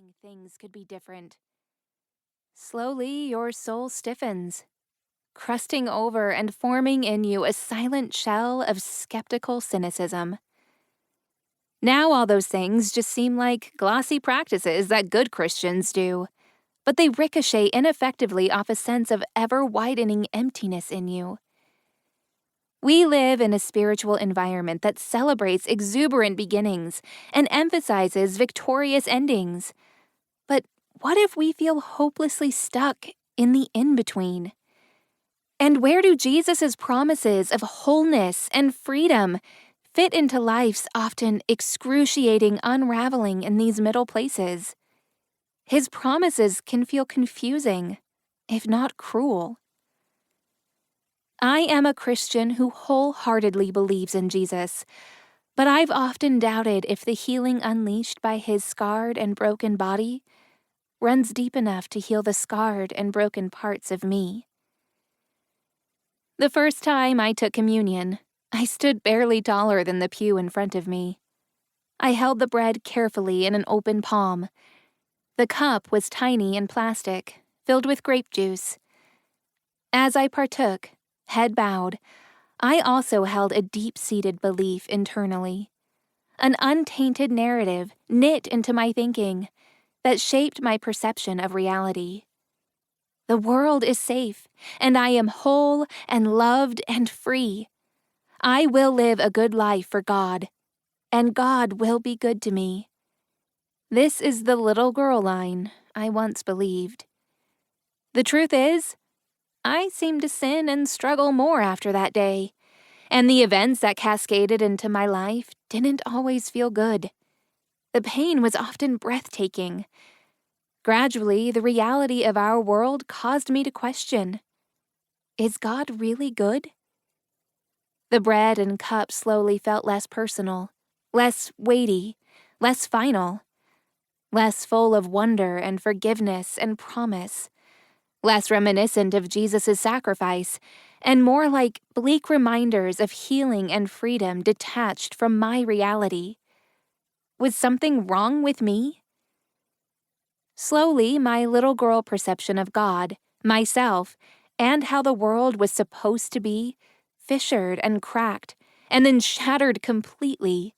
believing things could be different. Slowly, your soul stiffens, crusting over and forming in you a silent shell of skeptical cynicism. Now all those things just seem like glossy practices that good Christians do, but they ricochet ineffectively off a sense of ever-widening emptiness in you. We live in a spiritual environment that celebrates exuberant beginnings and emphasizes victorious endings. But what if we feel hopelessly stuck in the in-between? And where do Jesus' promises of wholeness and freedom fit into life's often excruciating unraveling in these middle places? His promises can feel confusing, if not cruel. I am a Christian who wholeheartedly believes in Jesus, but I've often doubted if the healing unleashed by his scarred and broken body runs deep enough to heal the scarred and broken parts of me. The first time I took communion, I stood barely taller than the pew in front of me. I held the bread carefully in an open palm. The cup was tiny and plastic, filled with grape juice. As I partook, head bowed, I also held a deep-seated belief internally, an untainted narrative knit into my thinking that shaped my perception of reality. The world is safe, and I am whole and loved and free. I will live a good life for God, and God will be good to me. This is the little girl line I once believed. The truth is, I seemed to sin and struggle more after that day, and the events that cascaded into my life didn't always feel good. The pain was often breathtaking. Gradually, the reality of our world caused me to question, is God really good? The bread and cup slowly felt less personal, less weighty, less final, less full of wonder and forgiveness and promise, less reminiscent of Jesus' sacrifice, and more like bleak reminders of healing and freedom detached from my reality. Was something wrong with me? Slowly, my little girl perception of God, myself, and how the world was supposed to be fissured and cracked, and then shattered completely.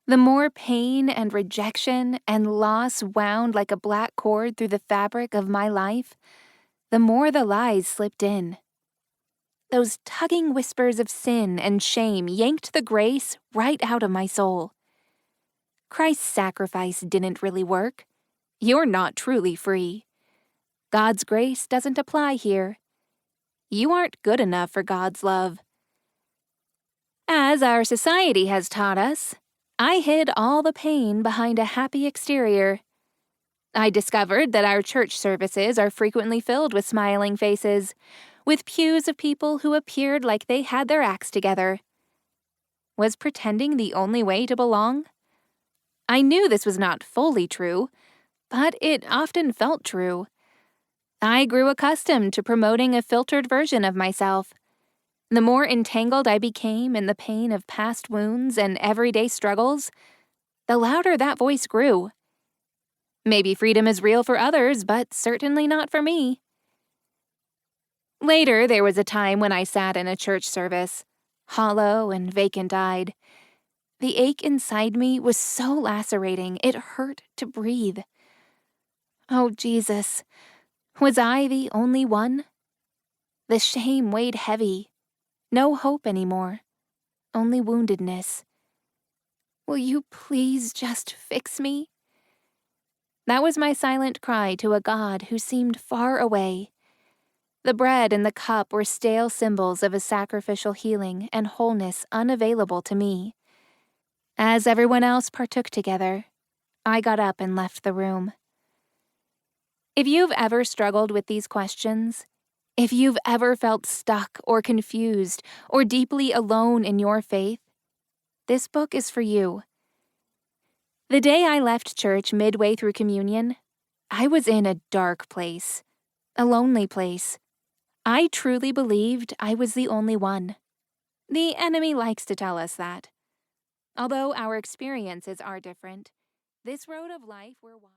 The more pain and rejection and loss wound like a black cord through the fabric of my life, the more the lies slipped in. Those tugging whispers of sin and shame yanked the grace right out of my soul. Christ's sacrifice didn't really work. You're not truly free. God's grace doesn't apply here. You aren't good enough for God's love. As our society has taught us, I hid all the pain behind a happy exterior. I discovered that our church services are frequently filled with smiling faces, with pews of people who appeared like they had their acts together. Was pretending the only way to belong? I knew this was not fully true, but it often felt true. I grew accustomed to promoting a filtered version of myself. The more entangled I became in the pain of past wounds and everyday struggles, the louder that voice grew. Maybe freedom is real for others, but certainly not for me. Later, there was a time when I sat in a church service, hollow and vacant-eyed. The ache inside me was so lacerating, it hurt to breathe. Oh, Jesus, was I the only one? The shame weighed heavy. No hope anymore. Only woundedness. Will you please just fix me? That was my silent cry to a God who seemed far away. The bread and the cup were stale symbols of a sacrificial healing and wholeness unavailable to me. As everyone else partook together, I got up and left the room. If you've ever struggled with these questions, if you've ever felt stuck or confused or deeply alone in your faith, this book is for you. The day I left church midway through communion, I was in a dark place, a lonely place. I truly believed I was the only one. The enemy likes to tell us that. Although our experiences are different, this road of life we're walking